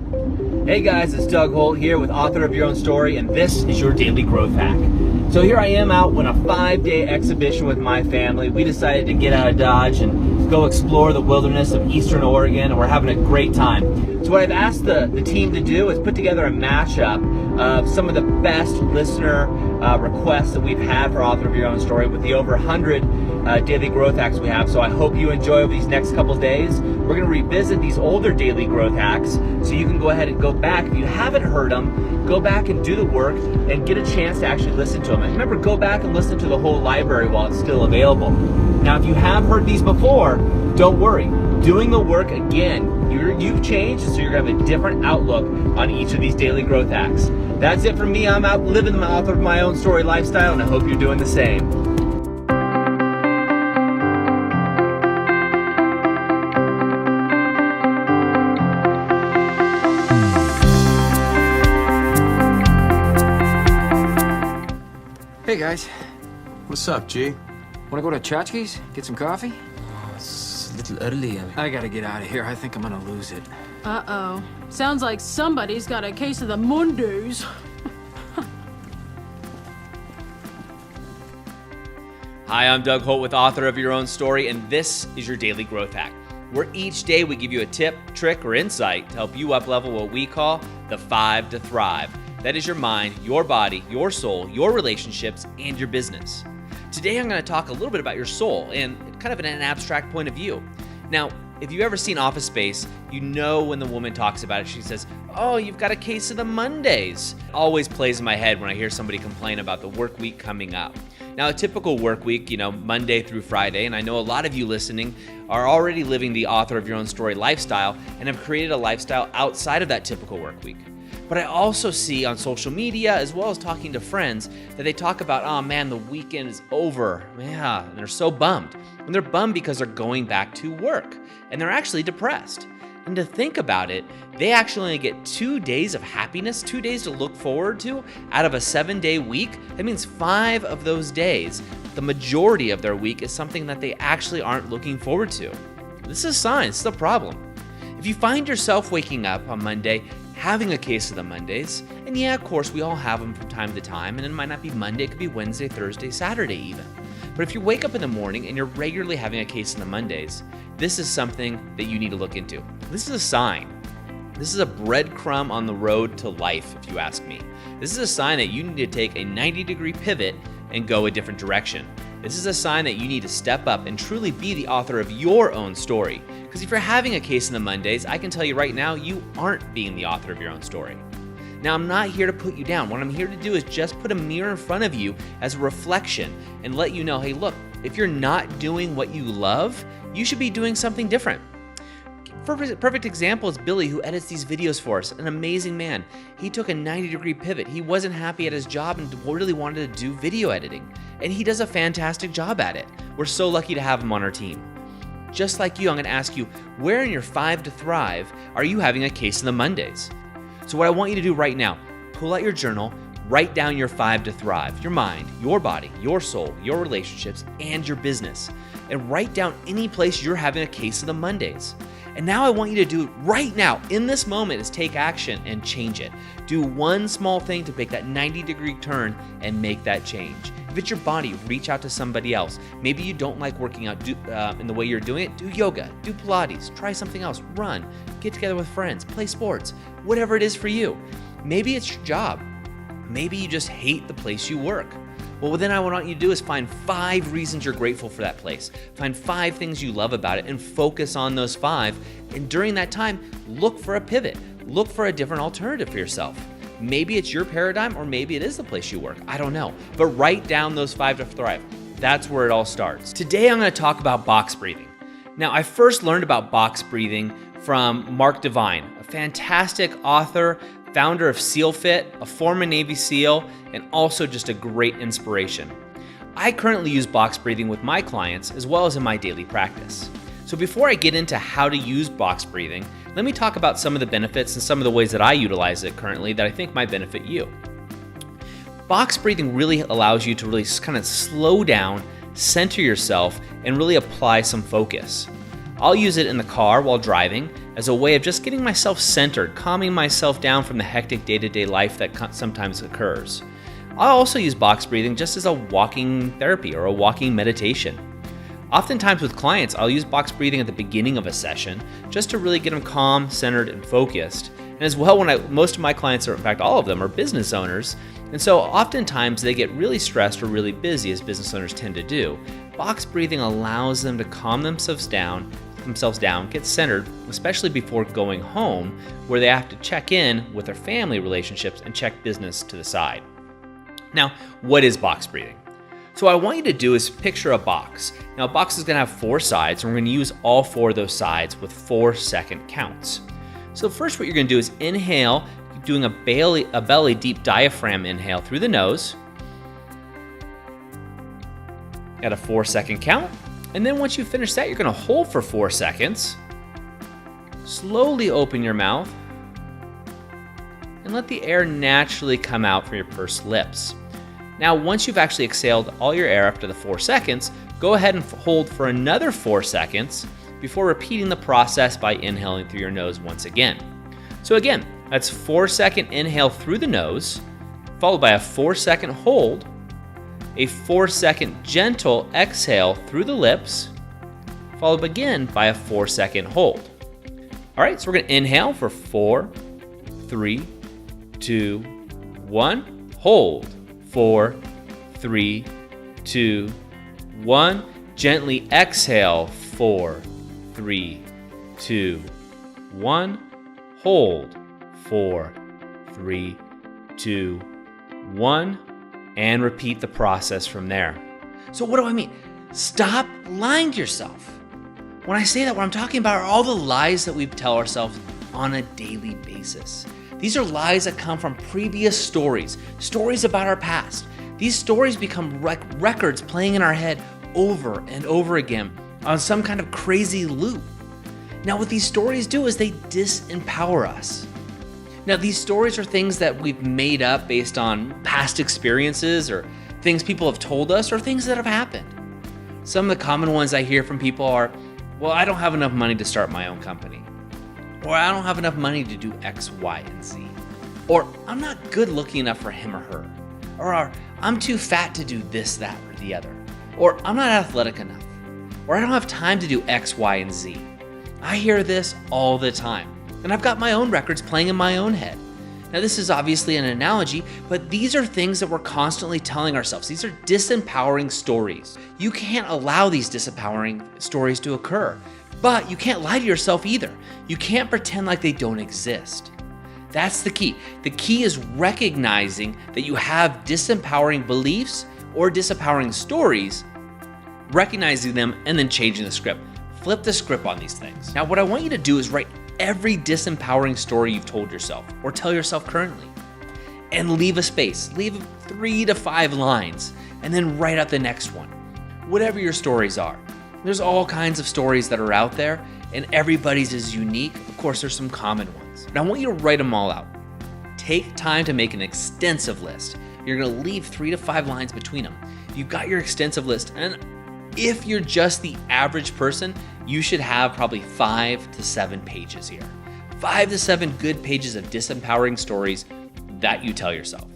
Hey guys, it's Doug Holt here with Author of Your Own Story, and this is your Daily Growth Hack. So here I am out on a 5-day exhibition with my family. We decided to get out of Dodge and go explore the wilderness of Eastern Oregon, and we're having a great time. So what I've asked the team to do is put together a mashup of some of the best listener requests that we've had for Author of Your Own Story with the over 100 daily growth hacks we have. So I hope you enjoy over these next couple days. We're going to revisit these older daily growth hacks so you can go ahead and go back. If you haven't heard them, go back and do the work and get a chance to actually listen to them. And remember, go back and listen to the whole library while it's still available. Now, if you have heard these before, don't worry. Doing the work again, you've changed, so you're going to have a different outlook on each of these daily growth hacks. That's it for me. I'm out living the Author of My Own Story lifestyle, and I hope you're doing the same. Hey guys, What's up, G? wanna go to Chachki's? Get some coffee? It's a little early. I gotta get out of here. I think I'm gonna lose it. Uh-oh. Sounds like somebody's got a case of the Mondays. Hi, I'm Doug Holt with Author of Your Own Story, and this is your Daily Growth Hack, where each day we give you a tip, trick, or insight to help you up-level what we call the 5 to Thrive. That is your mind, your body, your soul, your relationships, and your business. Today I'm going to talk a little bit about your soul and kind of in an abstract point of view. Now, if you've ever seen Office Space, you know when the woman talks about it, she says, "Oh, you've got a case of the Mondays." Always plays in my head when I hear somebody complain about the work week coming up. Now, a typical work week, Monday through Friday, and I know a lot of you listening are already living the Author of Your Own Story lifestyle and have created a lifestyle outside of that typical work week. But I also see on social media, as well as talking to friends, that they talk about, oh man, the weekend is over. Yeah, and they're so bummed. And they're bummed because they're going back to work, and they're actually depressed. And to think about it, they actually only get 2 days of happiness, 2 days to look forward to out of a 7-day week. That means 5 of those days, the majority of their week, is something that they actually aren't looking forward to. This is a sign, this is a problem. If you find yourself waking up on Monday having a case of the Mondays, and yeah, of course, we all have them from time to time, and it might not be Monday, it could be Wednesday, Thursday, Saturday even. But if you wake up in the morning and you're regularly having a case of the Mondays, this is something that you need to look into. This is a sign. This is a breadcrumb on the road to life, if you ask me. This is a sign that you need to take a 90-degree pivot and go a different direction. This is a sign that you need to step up and truly be the author of your own story. Because if you're having a case in the Mondays, I can tell you right now, you aren't being the author of your own story. Now, I'm not here to put you down. What I'm here to do is just put a mirror in front of you as a reflection and let you know, hey, look, if you're not doing what you love, you should be doing something different. Perfect example is Billy, who edits these videos for us, an amazing man. He took a 90-degree pivot. He wasn't happy at his job and really wanted to do video editing. And he does a fantastic job at it. We're so lucky to have him on our team. Just like you, I'm going to ask you, where in your 5 to Thrive are you having a case of the Mondays? So what I want you to do right now, pull out your journal, write down your 5 to Thrive, your mind, your body, your soul, your relationships, and your business. And write down any place you're having a case of the Mondays. And now I want you to do right now, in this moment, is take action and change it. Do one small thing to make that 90-degree turn and make that change. If it's your body, reach out to somebody else. Maybe you don't like working out in the way you're doing it. Do yoga, do Pilates, try something else, run, get together with friends, play sports, whatever it is for you. Maybe it's your job. Maybe you just hate the place you work. Well, then I want you to do is find 5 reasons you're grateful for that place. Find 5 things you love about it and focus on those 5. And during that time, look for a pivot. Look for a different alternative for yourself. Maybe it's your paradigm, or maybe it is the place you work. I don't know. But write down those 5 to Thrive. That's where it all starts. Today, I'm going to talk about box breathing. Now, I first learned about box breathing from Mark Divine, a fantastic author, founder of SEALFIT, a former Navy SEAL, and also just a great inspiration. I currently use box breathing with my clients as well as in my daily practice. So before I get into how to use box breathing, let me talk about some of the benefits and some of the ways that I utilize it currently that I think might benefit you. Box breathing really allows you to really kind of slow down, center yourself, and really apply some focus. I'll use it in the car while driving, as a way of just getting myself centered, calming myself down from the hectic day-to-day life that sometimes occurs. I'll also use box breathing just as a walking therapy or a walking meditation. Oftentimes with clients, I'll use box breathing at the beginning of a session just to really get them calm, centered, and focused. And as well, most of my clients, in fact all of them, are business owners, and so oftentimes they get really stressed or really busy, as business owners tend to do. Box breathing allows them to calm themselves down, get centered, especially before going home, where they have to check in with their family relationships and check business to the side. Now, what is box breathing? So what I want you to do is picture a box. Now, a box is going to have 4 sides, and we're going to use all 4 of those sides with 4-second counts. So first, what you're going to do is inhale, doing a belly deep diaphragm inhale through the nose at a 4-second count. And then once you finish that, you're going to hold for 4 seconds. Slowly open your mouth and let the air naturally come out from your pursed lips. Now, once you've actually exhaled all your air after the 4 seconds, go ahead and hold for another 4 seconds before repeating the process by inhaling through your nose once again. So again, that's 4-second inhale through the nose, followed by a 4-second hold, a 4-second gentle exhale through the lips, followed again by a 4-second hold. All right, so we're gonna inhale for 4, 3, 2, 1, hold. 4, 3, 2, 1. Gently exhale. 4, 3, 2, 1. Hold. 4, 3, 2, 1. And repeat the process from there. So what do I mean? Stop lying to yourself. When I say that, what I'm talking about are all the lies that we tell ourselves on a daily basis. These are lies that come from previous stories about our past. These stories become records playing in our head over and over again on some kind of crazy loop. Now, what these stories do is they disempower us. Now, these stories are things that we've made up based on past experiences or things people have told us or things that have happened. Some of the common ones I hear from people are, well, I don't have enough money to start my own company. Or I don't have enough money to do X, Y, and Z. Or I'm not good looking enough for him or her. Or I'm too fat to do this, that, or the other. Or I'm not athletic enough. Or I don't have time to do X, Y, and Z. I hear this all the time. And I've got my own records playing in my own head. Now, this is obviously an analogy, but these are things that we're constantly telling ourselves. These are disempowering stories. You can't allow these disempowering stories to occur. But you can't lie to yourself either. You can't pretend like they don't exist. That's the key. The key is recognizing that you have disempowering beliefs or disempowering stories, recognizing them, and then changing the script. Flip the script on these things. Now, what I want you to do is write every disempowering story you've told yourself or tell yourself currently, and leave a space. Leave 3 to 5 lines, and then write out the next one. Whatever your stories are. There's all kinds of stories that are out there, and everybody's is unique. Of course, there's some common ones. But I want you to write them all out. Take time to make an extensive list. You're gonna leave 3 to 5 lines between them. You've got your extensive list, and if you're just the average person, you should have probably 5 to 7 pages here. 5 to 7 good pages of disempowering stories that you tell yourself.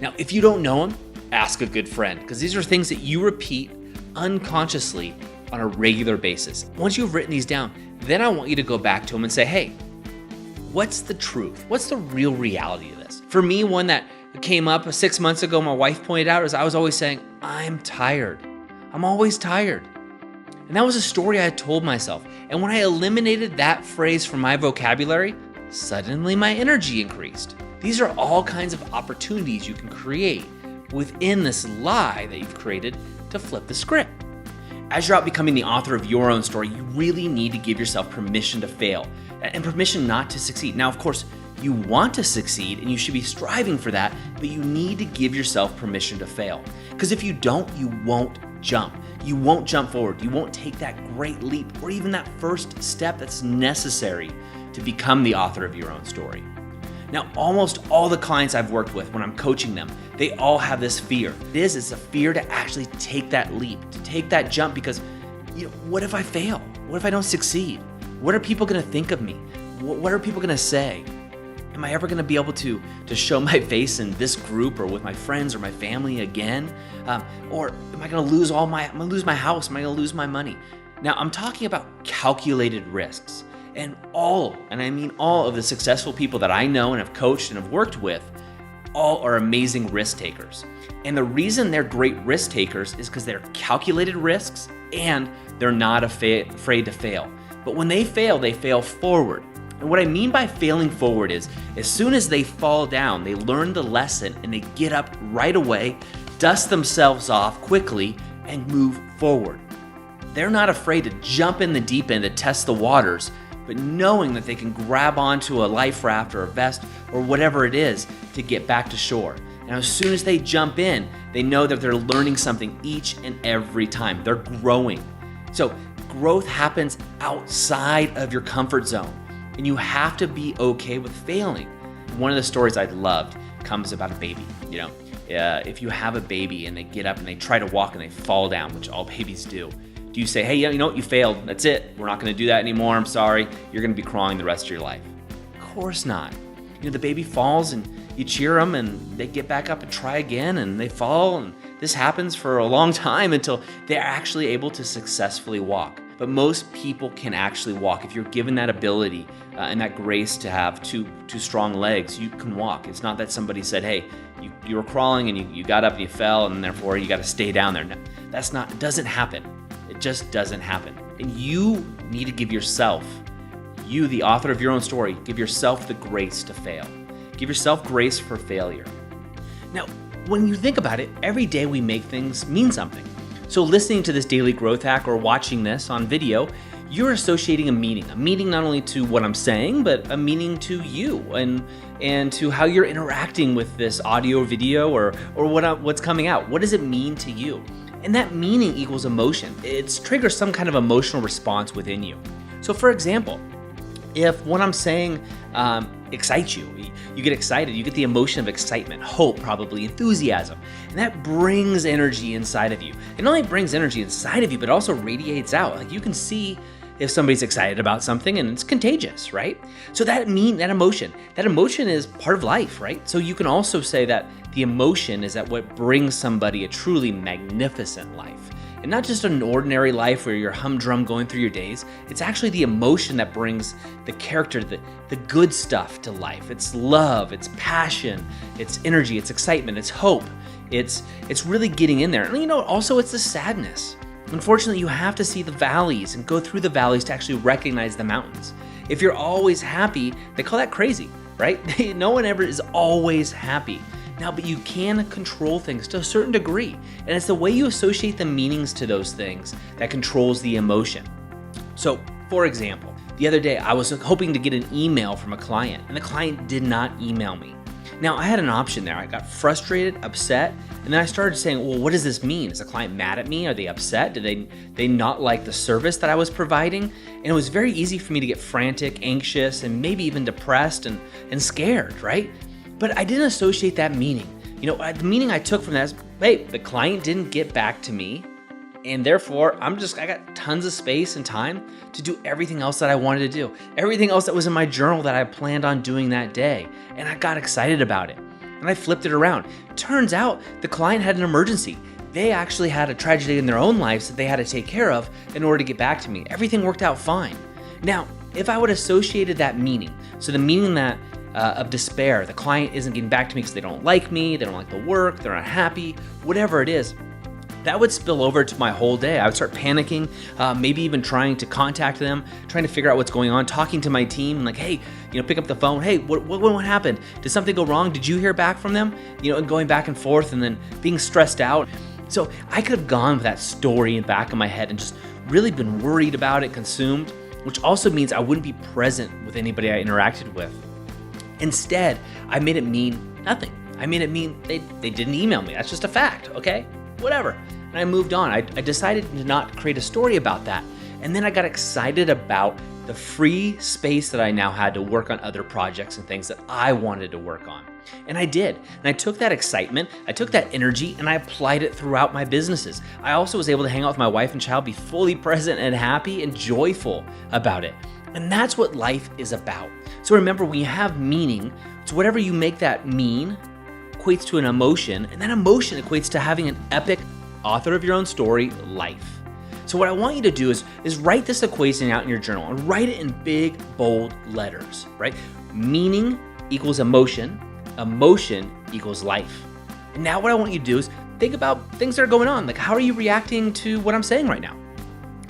Now, if you don't know them, ask a good friend, because these are things that you repeat unconsciously on a regular basis. Once you've written these down, then I want you to go back to them and say, hey, what's the truth? What's the real reality of this? For me, one that came up 6 months ago, my wife pointed out, is I was always saying, I'm tired. I'm always tired. And that was a story I had told myself. And when I eliminated that phrase from my vocabulary, suddenly my energy increased. These are all kinds of opportunities you can create within this lie that you've created to flip the script. As you're out becoming the author of your own story, you really need to give yourself permission to fail and permission not to succeed. Now, of course, you want to succeed and you should be striving for that, but you need to give yourself permission to fail. Because if you don't, you won't jump. You won't jump forward. You won't take that great leap or even that first step that's necessary to become the author of your own story. Now, almost all the clients I've worked with when I'm coaching them, they all have this fear. It's a fear to actually take that leap, to take that jump, because what if I fail? What if I don't succeed? What are people gonna think of me? What are people gonna say? Am I ever gonna be able to show my face in this group or with my friends or my family again? Or am I gonna lose I'm gonna lose my house? Am I gonna lose my money? Now, I'm talking about calculated risks. And I mean all of the successful people that I know and have coached and have worked with, all are amazing risk takers. And the reason they're great risk takers is because they're calculated risks and they're not afraid to fail. But when they fail forward. And what I mean by failing forward is as soon as they fall down, they learn the lesson and they get up right away, dust themselves off quickly, and move forward. They're not afraid to jump in the deep end to test the waters, but knowing that they can grab onto a life raft or a vest or whatever it is to get back to shore. And as soon as they jump in, they know that they're learning something each and every time. They're growing. So growth happens outside of your comfort zone, and you have to be okay with failing. One of the stories I loved comes about a baby. If you have a baby and they get up and they try to walk and they fall down, which all babies do you say, hey, you know what, you failed, that's it, we're not gonna do that anymore, I'm sorry, you're gonna be crawling the rest of your life? Of course not. The baby falls and you cheer them and they get back up and try again and they fall, and this happens for a long time until they're actually able to successfully walk. But most people can actually walk. If you're given that ability and that grace to have two strong legs, you can walk. It's not that somebody said, hey, you were crawling and you got up and you fell and therefore you got to stay down there. No, it doesn't happen. It just doesn't happen. And you need to give yourself, you, the author of your own story, give yourself the grace to fail. Give yourself grace for failure. Now, when you think about it, every day we make things mean something. So listening to this daily growth hack or watching this on video, you're associating a meaning not only to what I'm saying, but a meaning to you and to how you're interacting with this audio, video, or what's coming out. What does it mean to you? And that meaning equals emotion. It triggers some kind of emotional response within you. So for example, if what I'm saying excites you, you get excited, you get the emotion of excitement, hope, probably enthusiasm, and that brings energy inside of you. It not only brings energy inside of you, but also radiates out. Like you can see if somebody's excited about something and it's contagious, right? So that emotion is part of life, right? So you can also say that the emotion is that what brings somebody a truly magnificent life. And not just an ordinary life where you're humdrum going through your days. It's actually the emotion that brings the character, the good stuff to life. It's love, it's passion, it's energy, it's excitement, it's hope. It's really getting in there. And also it's the sadness. Unfortunately, you have to see the valleys and go through the valleys to actually recognize the mountains. If you're always happy, they call that crazy, right? No one ever is always happy. Now, but you can control things to a certain degree, and it's the way you associate the meanings to those things that controls the emotion. So, for example, the other day I was hoping to get an email from a client, and the client did not email me. Now, I had an option there. I got frustrated, upset, and then I started saying, well, what does this mean? Is the client mad at me? Are they upset? Did they not like the service that I was providing? And it was very easy for me to get frantic, anxious, and maybe even depressed and scared, right? But I didn't associate that meaning. The meaning I took from that is, hey, the client didn't get back to me, and therefore I got tons of space and time to do everything else that I wanted to do. Everything else that was in my journal that I planned on doing that day. And I got excited about it. And I flipped it around. Turns out the client had an emergency. They actually had a tragedy in their own lives that they had to take care of in order to get back to me. Everything worked out fine. Now, if I would have associated that meaning, so the meaning that of despair, the client isn't getting back to me because they don't like me, they don't like the work, they're not happy, whatever it is, that would spill over to my whole day. I would start panicking, maybe even trying to contact them, trying to figure out what's going on, talking to my team, and like, hey, pick up the phone. Hey, what happened? Did something go wrong? Did you hear back from them? And going back and forth and then being stressed out. So I could have gone with that story in the back of my head and just really been worried about it, consumed, which also means I wouldn't be present with anybody I interacted with. Instead, I made it mean nothing. I made it mean they didn't email me. That's just a fact, okay? Whatever. And I moved on. I decided to not create a story about that. And then I got excited about the free space that I now had to work on other projects and things that I wanted to work on. And I did. And I took that excitement, I took that energy, and I applied it throughout my businesses. I also was able to hang out with my wife and child, be fully present and happy and joyful about it. And that's what life is about. So remember, when you have meaning, it's whatever you make that mean equates to an emotion, and that emotion equates to having an epic author of your own story life. So what I want you to do is write this equation out in your journal and write it in big, bold letters, right? Meaning equals emotion, emotion equals life. And now what I want you to do is think about things that are going on. Like, how are you reacting to what I'm saying right now?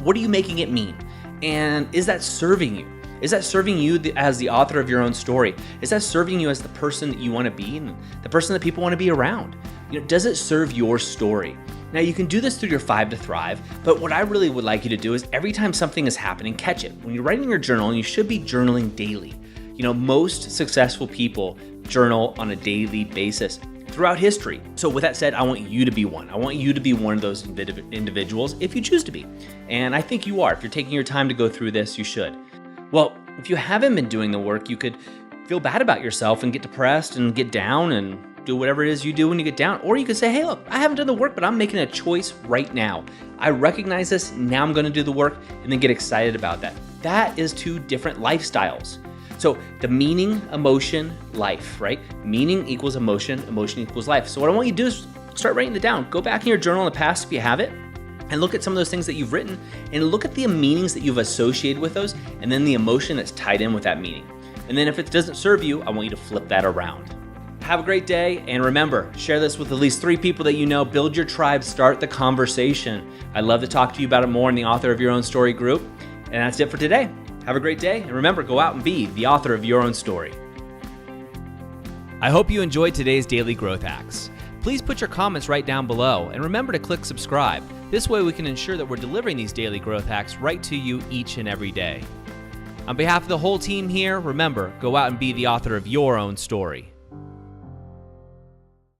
What are you making it mean? And is that serving you? Is that serving you as the author of your own story? Is that serving you as the person that you want to be and the person that people want to be around? Does it serve your story? Now, you can do this through your 5 to Thrive, but what I really would like you to do is every time something is happening, catch it. When you're writing your journal, and you should be journaling daily. Most successful people journal on a daily basis throughout history. So with that said, I want you to be one. I want you to be one of those individuals if you choose to be. And I think you are. If you're taking your time to go through this, you should. Well, if you haven't been doing the work, you could feel bad about yourself and get depressed and get down and do whatever it is you do when you get down. Or you could say, hey, look, I haven't done the work, but I'm making a choice right now. I recognize this, now I'm gonna do the work, and then get excited about that. That is 2 different lifestyles. So the meaning, emotion, life, right? Meaning equals emotion, emotion equals life. So what I want you to do is start writing it down. Go back in your journal in the past if you have it, and look at some of those things that you've written, and look at the meanings that you've associated with those, and then the emotion that's tied in with that meaning. And then if it doesn't serve you, I want you to flip that around. Have a great day, and remember, share this with at least 3 people that you know. Build your tribe, start the conversation. I'd love to talk to you about it more in the Author of Your Own Story group. And that's it for today. Have a great day, and remember, go out and be the author of your own story. I hope you enjoyed today's Daily Growth Hacks. Please put your comments right down below, and remember to click subscribe. This way we can ensure that we're delivering these daily growth hacks right to you each and every day. On behalf of the whole team here, remember, go out and be the author of your own story.